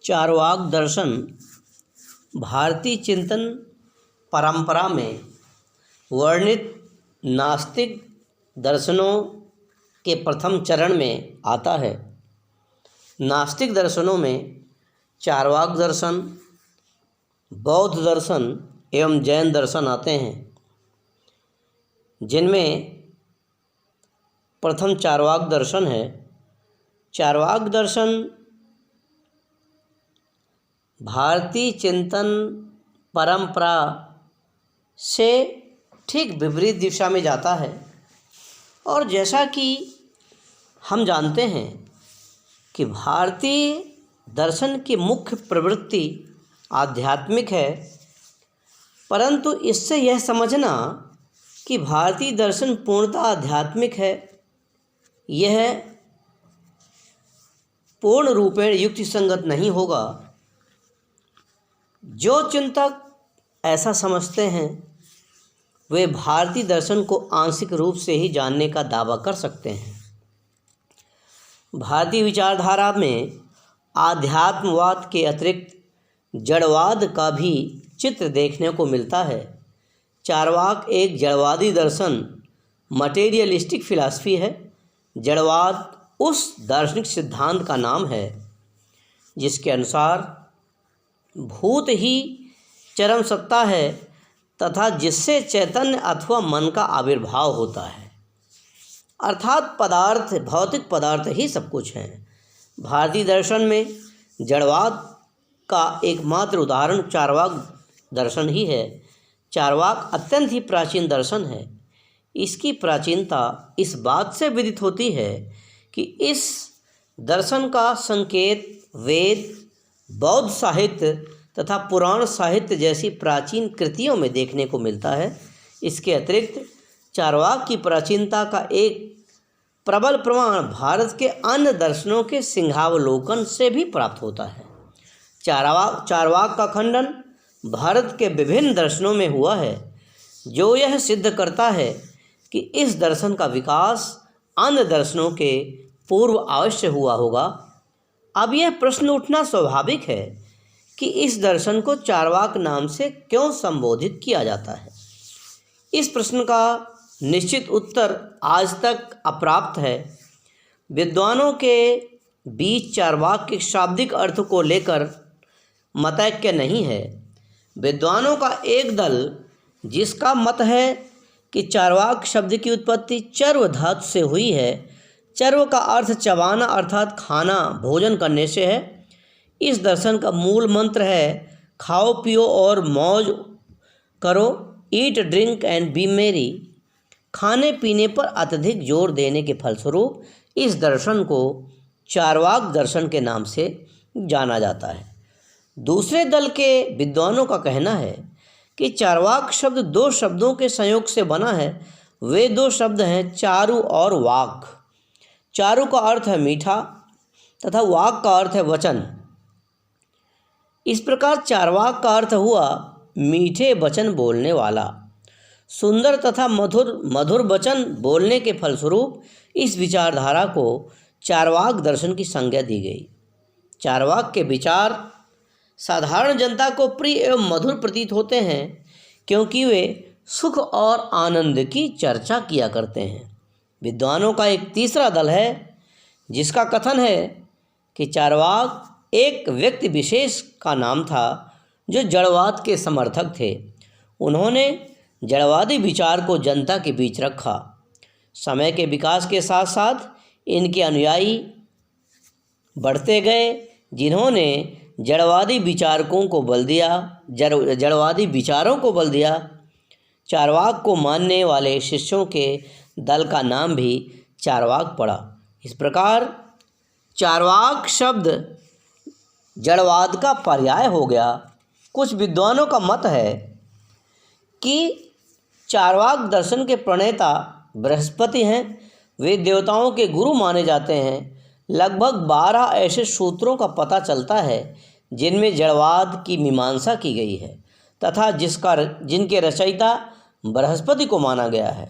चार्वाक दर्शन भारतीय चिंतन परंपरा में वर्णित नास्तिक दर्शनों के प्रथम चरण में आता है। नास्तिक दर्शनों में चार्वाक दर्शन, बौद्ध दर्शन एवं जैन दर्शन आते हैं, जिनमें प्रथम चार्वाक दर्शन है। चार्वाक दर्शन भारतीय चिंतन परंपरा से ठीक विपरीत दिशा में जाता है और जैसा कि हम जानते हैं कि भारतीय दर्शन की मुख्य प्रवृत्ति आध्यात्मिक है, परंतु इससे यह समझना कि भारतीय दर्शन पूर्णतः आध्यात्मिक है, यह पूर्ण रूपेण युक्तिसंगत नहीं होगा। जो चिंतक ऐसा समझते हैं वे भारतीय दर्शन को आंशिक रूप से ही जानने का दावा कर सकते हैं। भारतीय विचारधारा में आध्यात्मवाद के अतिरिक्त जड़वाद का भी चित्र देखने को मिलता है। चार्वाक एक जड़वादी दर्शन मटेरियलिस्टिक फिलॉसफी है। जड़वाद उस दार्शनिक सिद्धांत का नाम है जिसके अनुसार भूत ही चरम सत्ता है तथा जिससे चैतन्य अथवा मन का आविर्भाव होता है, अर्थात पदार्थ, भौतिक पदार्थ ही सब कुछ हैं। भारतीय दर्शन में जड़वाद का एकमात्र उदाहरण चार्वाक दर्शन ही है। चार्वाक अत्यंत ही प्राचीन दर्शन है। इसकी प्राचीनता इस बात से विदित होती है कि इस दर्शन का संकेत वेद, बौद्ध साहित्य तथा पुराण साहित्य जैसी प्राचीन कृतियों में देखने को मिलता है। इसके अतिरिक्त चार्वाक की प्राचीनता का एक प्रबल प्रमाण भारत के अन्य दर्शनों के सिंहावलोकन से भी प्राप्त होता है। चार्वाक का खंडन भारत के विभिन्न दर्शनों में हुआ है, जो यह सिद्ध करता है कि इस दर्शन का विकास अन्य दर्शनों के पूर्व अवश्य हुआ होगा। अब यह प्रश्न उठना स्वाभाविक है कि इस दर्शन को चार्वाक नाम से क्यों संबोधित किया जाता है। इस प्रश्न का निश्चित उत्तर आज तक अप्राप्त है। विद्वानों के बीच चार्वाक के शाब्दिक अर्थ को लेकर मतैक्य नहीं है। विद्वानों का एक दल जिसका मत है कि चार्वाक शब्द की उत्पत्ति चर्व धातु से हुई है। चर्व का अर्थ चबाना अर्थात खाना, भोजन करने से है। इस दर्शन का मूल मंत्र है खाओ पियो और मौज करो, ईट ड्रिंक एंड बी मेरी। खाने पीने पर अत्यधिक जोर देने के फलस्वरूप इस दर्शन को चार्वाक दर्शन के नाम से जाना जाता है। दूसरे दल के विद्वानों का कहना है कि चार्वाक शब्द दो शब्दों के संयोग से बना है। वे दो शब्द हैं चारु और वाक। चारु का अर्थ है मीठा तथा वाक का अर्थ है वचन। इस प्रकार चार्वाक का अर्थ हुआ मीठे वचन बोलने वाला। सुंदर तथा मधुर वचन बोलने के फलस्वरूप इस विचारधारा को चार्वाक दर्शन की संज्ञा दी गई। चार्वाक के विचार साधारण जनता को प्रिय एवं मधुर प्रतीत होते हैं क्योंकि वे सुख और आनंद की चर्चा किया करते हैं। विद्वानों का एक तीसरा दल है जिसका कथन है कि चार्वाक एक व्यक्ति विशेष का नाम था जो जड़वाद के समर्थक थे। उन्होंने जड़वादी विचार को जनता के बीच रखा। समय के विकास के साथ साथ इनके अनुयायी बढ़ते गए, जिन्होंने जड़वादी विचारों को बल दिया। चार्वाक को मानने वाले शिष्यों के दल का नाम भी चार्वाक पड़ा। इस प्रकार चार्वाक शब्द जड़वाद का पर्याय हो गया। कुछ विद्वानों का मत है कि चार्वाक दर्शन के प्रणेता बृहस्पति हैं। वे देवताओं के गुरु माने जाते हैं। लगभग 12 ऐसे सूत्रों का पता चलता है जिनमें जड़वाद की मीमांसा की गई है तथा जिनके रचयिता बृहस्पति को माना गया है।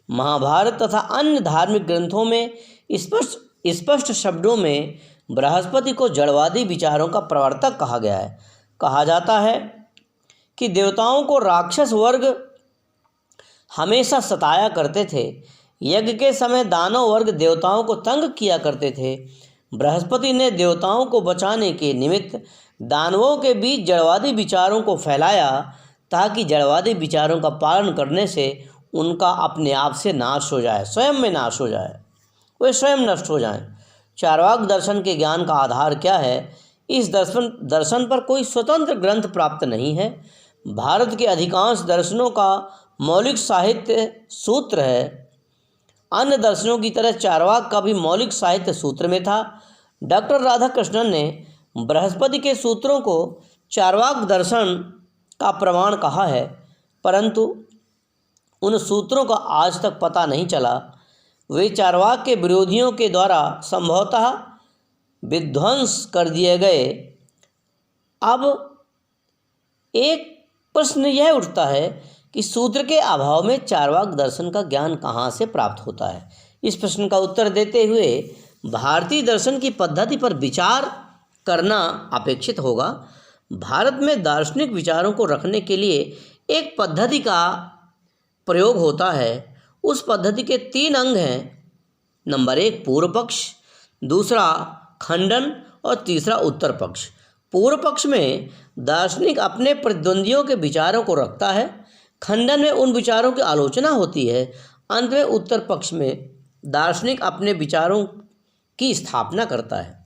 महाभारत तथा अन्य धार्मिक ग्रंथों में स्पष्ट शब्दों में बृहस्पति को जड़वादी विचारों का प्रवर्तक कहा गया है। कहा जाता है कि देवताओं को राक्षस वर्ग हमेशा सताया करते थे। यज्ञ के समय दानव वर्ग देवताओं को तंग किया करते थे। बृहस्पति ने देवताओं को बचाने के निमित्त दानवों के बीच जड़वादी विचारों को फैलाया, ताकि जड़वादी विचारों का पालन करने से उनका अपने आप से नाश हो जाए, स्वयं में नाश हो जाए, वे स्वयं नष्ट हो जाएं। चार्वाक दर्शन के ज्ञान का आधार क्या है? इस दर्शन पर कोई स्वतंत्र ग्रंथ प्राप्त नहीं है। भारत के अधिकांश दर्शनों का मौलिक साहित्य सूत्र है। अन्य दर्शनों की तरह चार्वाक का भी मौलिक साहित्य सूत्र में था। डॉक्टर राधाकृष्णन ने बृहस्पति के सूत्रों को चार्वाक दर्शन का प्रमाण कहा है, परंतु उन सूत्रों का आज तक पता नहीं चला। वे चार्वाक के विरोधियों के द्वारा संभवतः विध्वंस कर दिए गए। अब एक प्रश्न यह उठता है कि सूत्र के अभाव में चार्वाक दर्शन का ज्ञान कहाँ से प्राप्त होता है? इस प्रश्न का उत्तर देते हुए भारतीय दर्शन की पद्धति पर विचार करना अपेक्षित होगा। भारत में दार्शनिक विचारों को रखने के लिए एक पद्धति का प्रयोग होता है। उस पद्धति के 3 अंग हैं। नंबर 1 पूर्व पक्ष, दूसरा खंडन और तीसरा उत्तर पक्ष। पूर्व पक्ष में दार्शनिक अपने प्रतिद्वंदियों के विचारों को रखता है। खंडन में उन विचारों की आलोचना होती है। अंत में उत्तर पक्ष में दार्शनिक अपने विचारों की स्थापना करता है।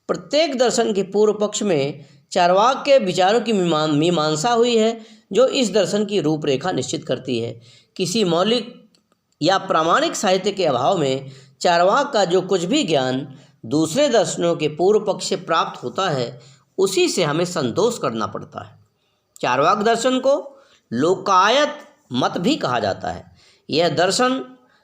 प्रत्येक दर्शन के पूर्व पक्ष में चार्वाक के विचारों की मीमांसा हुई है, जो इस दर्शन की रूपरेखा निश्चित करती है। किसी मौलिक या प्रामाणिक साहित्य के अभाव में चार्वाक का जो कुछ भी ज्ञान दूसरे दर्शनों के पूर्व पक्ष से प्राप्त होता है, उसी से हमें संतोष करना पड़ता है। चार्वाक दर्शन को लोकायत मत भी कहा जाता है। यह दर्शन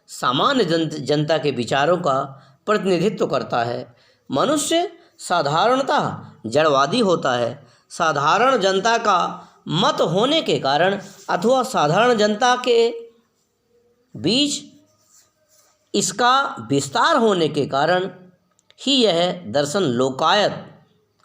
सामान्य जनता के विचारों का प्रतिनिधित्व करता है। मनुष्य साधारणतः जड़वादी होता है। साधारण जनता का मत होने के कारण अथवा साधारण जनता के बीच इसका विस्तार होने के कारण ही यह दर्शन लोकायत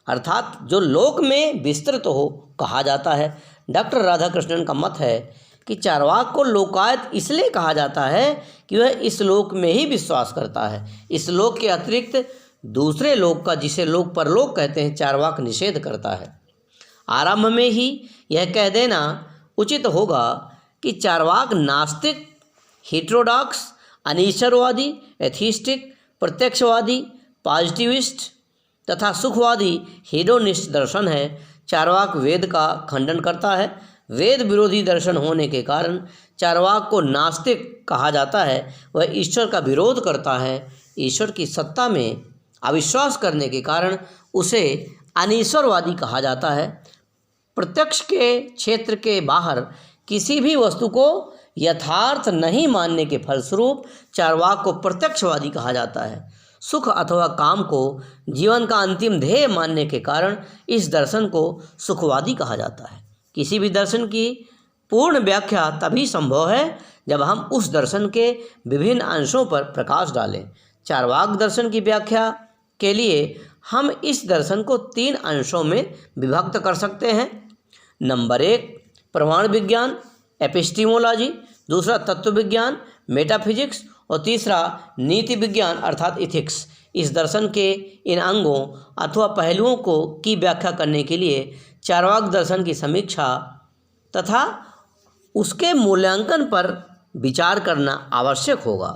अर्थात जो लोक में विस्तृत हो कहा जाता है। डॉक्टर राधाकृष्णन का मत है कि चार्वाक को लोकायत इसलिए कहा जाता है कि वह इस लोक में ही विश्वास करता है। इस लोक के अतिरिक्त दूसरे लोक का, जिसे लोक परलोक कहते हैं, चार्वाक निषेध करता है। आरंभ में ही यह कह देना उचित होगा कि चार्वाक नास्तिक, हेटेरोडॉक्स, अनीश्वरवादी, एथिस्टिक, प्रत्यक्षवादी, पॉजिटिविस्ट तथा सुखवादी हेडोनिस्ट दर्शन है। चार्वाक वेद का खंडन करता है। वेद विरोधी दर्शन होने के कारण चार्वाक को नास्तिक कहा जाता है। वह ईश्वर का विरोध करता है। ईश्वर की सत्ता में अविश्वास करने के कारण उसे अनीश्वरवादी कहा जाता है। प्रत्यक्ष के क्षेत्र के बाहर किसी भी वस्तु को यथार्थ नहीं मानने के फलस्वरूप चार्वाक को प्रत्यक्षवादी कहा जाता है। सुख अथवा काम को जीवन का अंतिम ध्येय मानने के कारण इस दर्शन को सुखवादी कहा जाता है। किसी भी दर्शन की पूर्ण व्याख्या तभी संभव है जब हम उस दर्शन के विभिन्न अंशों पर प्रकाश डालें। चार्वाक दर्शन की व्याख्या के लिए हम इस दर्शन को 3 अंशों में विभक्त कर सकते हैं। नंबर 1 प्रमाण विज्ञान एपिस्टीमोलॉजी, दूसरा तत्व विज्ञान मेटाफिजिक्स और तीसरा नीति विज्ञान अर्थात इथिक्स। इस दर्शन के इन अंगों अथवा पहलुओं की व्याख्या करने के लिए चार्वाक दर्शन की समीक्षा तथा उसके मूल्यांकन पर विचार करना आवश्यक होगा।